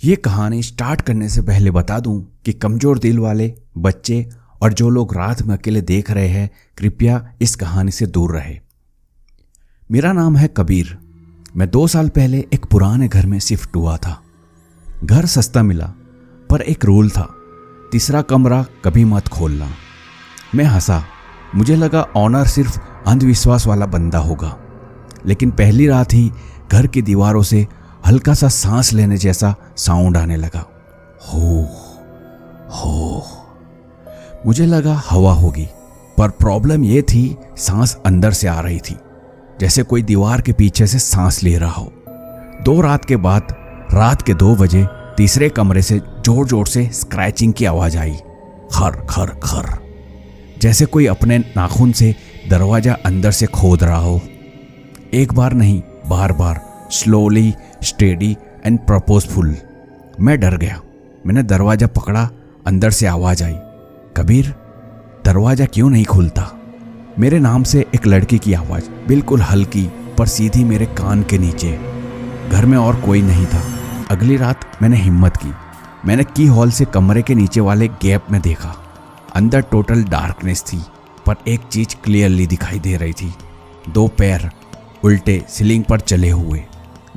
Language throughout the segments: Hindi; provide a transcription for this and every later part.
ये कहानी स्टार्ट करने से पहले बता दूं कि कमजोर दिल वाले बच्चे और जो लोग रात में अकेले देख रहे हैं, कृपया इस कहानी से दूर रहे। मेरा नाम है कबीर। मैं 2 साल पहले एक पुराने घर में शिफ्ट हुआ था। घर सस्ता मिला, पर एक रूल था, तीसरा कमरा कभी मत खोलना। मैं हंसा, मुझे लगा ऑनर सिर्फ अंधविश्वास वाला बंदा होगा। लेकिन पहली रात ही घर की दीवारों से हल्का सा सांस लेने जैसा साउंड आने लगा। हो। मुझे लगा हवा होगी, पर प्रॉब्लम यह थी सांस अंदर से आ रही थी, जैसे कोई दीवार के पीछे से सांस ले रहा हो। 2 रात के बाद रात के 2 बजे तीसरे कमरे से जोर जोर से स्क्रैचिंग की आवाज आई। खर खर खर, जैसे कोई अपने नाखून से दरवाजा अंदर से खोद रहा हो। एक बार नहीं, बार बार, स्लोली, स्टेडी एंड प्रपोजफुल। मैं डर गया। मैंने दरवाजा पकड़ा, अंदर से आवाज आई, कबीर दरवाजा क्यों नहीं खुलता? मेरे नाम से एक लड़की की आवाज, बिल्कुल हल्की पर सीधी मेरे कान के नीचे। घर में और कोई नहीं था। अगली रात मैंने हिम्मत की। मैंने की हॉल से कमरे के नीचे वाले गैप में देखा। अंदर टोटल डार्कनेस थी, पर एक चीज क्लियरली दिखाई दे रही थी। 2 पैर उल्टे सीलिंग पर चले हुए,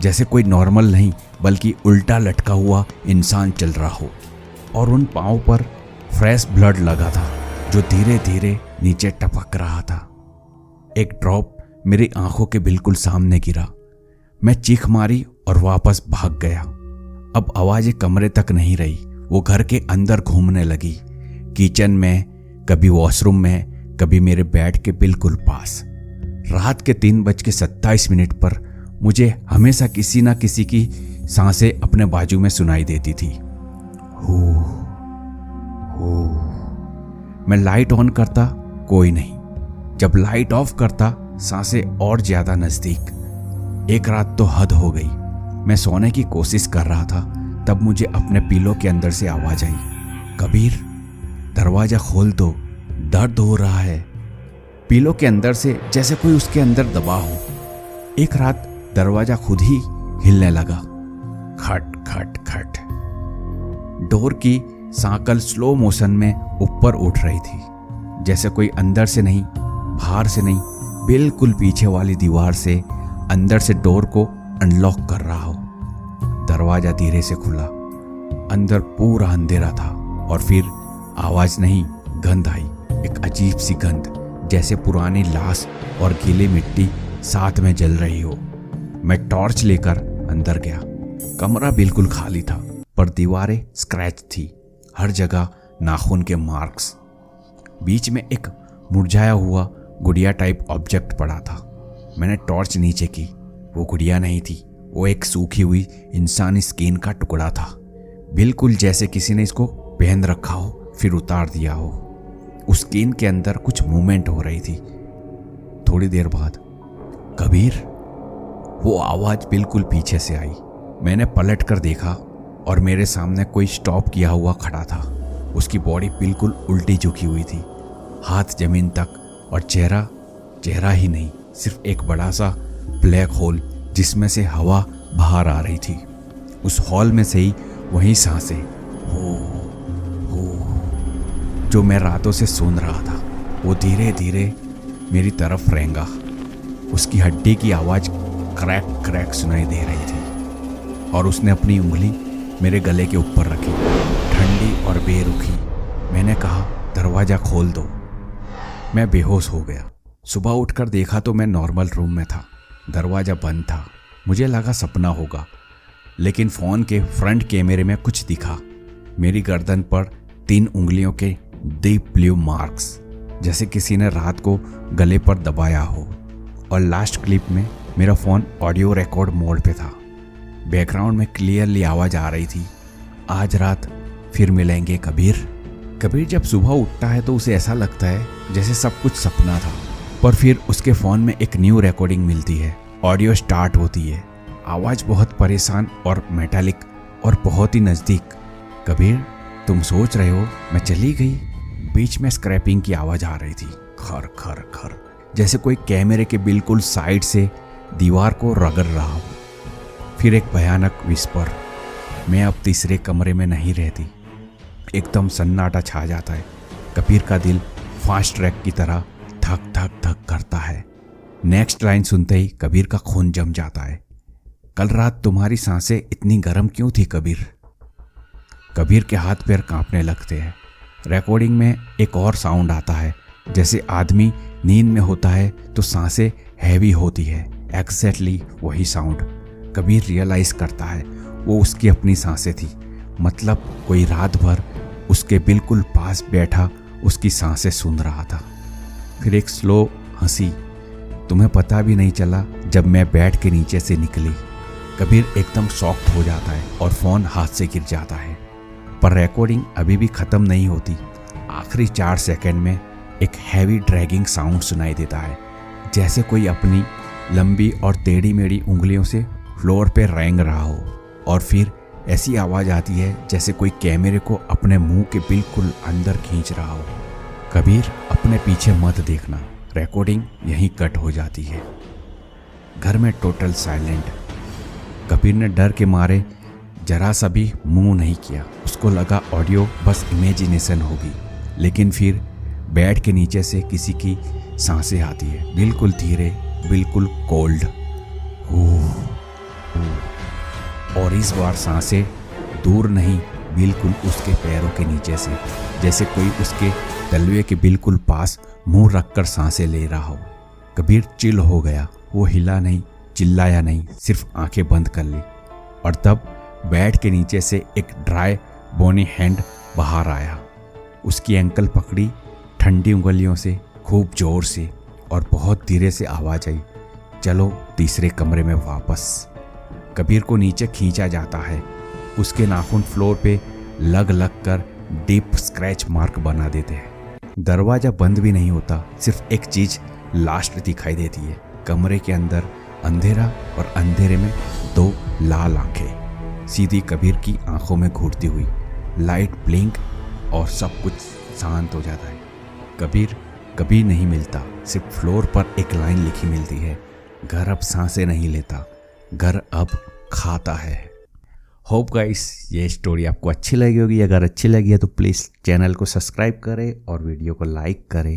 जैसे कोई नॉर्मल नहीं बल्कि उल्टा लटका हुआ इंसान चल रहा हो। और उन पाँव पर फ्रेश ब्लड लगा था, जो धीरे धीरे नीचे टपक रहा था। एक ड्रॉप मेरी आंखों के बिल्कुल सामने गिरा। मैं चीख मारी और वापस भाग गया। अब आवाजें कमरे तक नहीं रही, वो घर के अंदर घूमने लगी। किचन में, कभी वॉशरूम में, कभी मेरे बेड के बिल्कुल पास। रात के 3:27 पर मुझे हमेशा किसी ना किसी की सांसें अपने बाजू में सुनाई देती थी। हो। मैं लाइट ऑन करता, कोई नहीं। जब लाइट ऑफ करता, सांसें और ज्यादा नजदीक। एक रात तो हद हो गई। मैं सोने की कोशिश कर रहा था, तब मुझे अपने पिलो के अंदर से आवाज आई, कबीर दरवाजा खोल दो, दर्द हो रहा है। पिलो के अंदर से जैसे कोई उसके अंदर दबा हो। एक रात दरवाजा खुद ही हिलने लगा। खट खट खट। डोर की सांकल स्लो मोशन में ऊपर उठ रही थी, जैसे कोई अंदर से नहीं, बाहर से नहीं, बिल्कुल पीछे वाली दीवार से अंदर से डोर को अनलॉक कर रहा हो। दरवाजा धीरे से खुला। अंदर पूरा अंधेरा था और फिर आवाज नहीं, गंध आई। एक अजीब सी गंध, जैसे पुरानी लाश और गीली मिट्टी साथ में जल रही हो। मैं टॉर्च लेकर अंदर गया। कमरा बिल्कुल खाली था, पर दीवारें स्क्रैच थी, हर जगह नाखून के मार्क्स। बीच में एक मुरझाया हुआ गुड़िया टाइप ऑब्जेक्ट पड़ा था। मैंने टॉर्च नीचे की। वो गुड़िया नहीं थी, वो एक सूखी हुई इंसानी स्किन का टुकड़ा था, बिल्कुल जैसे किसी ने इसको पहन रखा हो फिर उतार दिया हो। उस स्किन के अंदर कुछ मूवमेंट हो रही थी। थोड़ी देर बाद, कबीर, वो आवाज बिल्कुल पीछे से आई। मैंने पलट कर देखा और मेरे सामने कोई स्टॉप किया हुआ खड़ा था। उसकी बॉडी बिल्कुल उल्टी झुकी हुई थी, हाथ जमीन तक, और चेहरा ही नहीं, सिर्फ एक बड़ा सा ब्लैक होल जिसमें से हवा बाहर आ रही थी। उस हॉल में से ही वही सांसें हो जो मैं रातों से सुन रहा था, वो धीरे धीरे मेरी तरफ रेंगा। उसकी हड्डी की आवाज क्रैक क्रैक सुनाई दे रही थी और उसने अपनी उंगली मेरे गले के ऊपर रखी, ठंडी और बेरुखी। मैंने कहा, दरवाजा खोल दो। मैं बेहोश हो गया। सुबह उठकर देखा तो मैं नॉर्मल रूम में था। दरवाजा बंद था। मुझे लगा सपना होगा, लेकिन फोन के फ्रंट कैमरे में कुछ दिखा। मेरी गर्दन पर 3 उंगलियों के डीप ब्लू मार्क्स, जैसे किसी ने रात को गले पर दबाया हो। और लास्ट क्लिप में मेरा फोन ऑडियो रिकॉर्ड मोड पे था। बैकग्राउंड में क्लियरली आवाज आ रही थी, आज रात फिर मिलेंगे कबीर। कबीर जब सुबह उठता है तो उसे ऐसा लगता है जैसे सब कुछ सपना था, पर फिर उसके फोन में एक न्यू रिकॉर्डिंग मिलती है। ऑडियो स्टार्ट होती है। आवाज बहुत परेशान और मेटालिक और बहुत ही नजदीक। कबीर, तुम सोच रहे हो मैं चली गई? बीच में स्क्रैपिंग की आवाज आ रही थी, खर खर खर, जैसे कोई कैमरे के बिल्कुल साइड से दीवार को रगड़ रहा हो। फिर एक भयानक विस्पर, मैं अब तीसरे कमरे में नहीं रहती। एकदम सन्नाटा छा जाता है। कबीर का दिल फास्ट ट्रैक की तरह धक धक धक करता है। नेक्स्ट लाइन सुनते ही कबीर का खून जम जाता है। कल रात तुम्हारी सांसें इतनी गर्म क्यों थी कबीर? कबीर के हाथ पैर कांपने लगते हैं। रिकॉर्डिंग में एक और साउंड आता है, जैसे आदमी नींद में होता है तो सांसें हैवी होती है। एग्जैक्टली वही साउंड। कबीर रियलाइज करता है वो उसकी अपनी सांसें थी। मतलब कोई रात भर उसके बिल्कुल पास बैठा उसकी सांसें सुन रहा था। फिर एक स्लो हंसी। तुम्हें पता भी नहीं चला जब मैं बेड के नीचे से निकली। कबीर एकदम शॉक्ड हो जाता है और फ़ोन हाथ से गिर जाता है। पर रिकॉर्डिंग अभी भी ख़त्म नहीं होती। आखिरी 4 सेकंड में एक हैवी ड्रैगिंग साउंड सुनाई देता है, जैसे कोई अपनी लंबी और टेढ़ी मेढ़ी उंगलियों से फ्लोर पे रेंग रहा हो। और फिर ऐसी आवाज़ आती है जैसे कोई कैमरे को अपने मुंह के बिल्कुल अंदर खींच रहा हो। कबीर अपने पीछे मत देखना। रिकॉर्डिंग यहीं कट हो जाती है। घर में टोटल साइलेंट। कबीर ने डर के मारे जरा सा भी मूव नहीं किया। उसको लगा ऑडियो बस इमेजिनेशन होगी। लेकिन फिर बेड के नीचे से किसी की सांसें आती है, बिल्कुल धीरे, बिल्कुल कोल्ड। और इस बार सांसें दूर नहीं, बिल्कुल उसके पैरों के नीचे से, जैसे कोई उसके तलवे के बिल्कुल पास मुंह रखकर सांसें ले रहा हो। कबीर चिल हो गया। वो हिला नहीं, चिल्लाया नहीं, सिर्फ आंखें बंद कर ली। और तब बेड के नीचे से एक ड्राई बोनी हैंड बाहर आया। उसकी एंकल पकड़ी ठंडी उंगलियों से खूब जोर से, और बहुत धीरे से आवाज आई, चलो तीसरे कमरे में वापस। कबीर को नीचे खींचा जाता है। उसके नाखून फ्लोर पे लग लग कर डीप स्क्रैच मार्क बना देते हैं। दरवाजा बंद भी नहीं होता। सिर्फ एक चीज लास्ट दिखाई देती है। कमरे के अंदर अंधेरा, और अंधेरे में 2 लाल आंखें सीधी कबीर की आंखों में घूरती हुई। लाइट ब्लिंक और सब कुछ शांत हो जाता है। कबीर कभी नहीं मिलता। सिर्फ फ्लोर पर एक लाइन लिखी मिलती है, घर अब सांसें नहीं लेता, घर अब खाता है। होप गाइस ये स्टोरी आपको अच्छी लगी होगी। अगर अच्छी लगी है तो प्लीज़ चैनल को सब्सक्राइब करें और वीडियो को लाइक करें।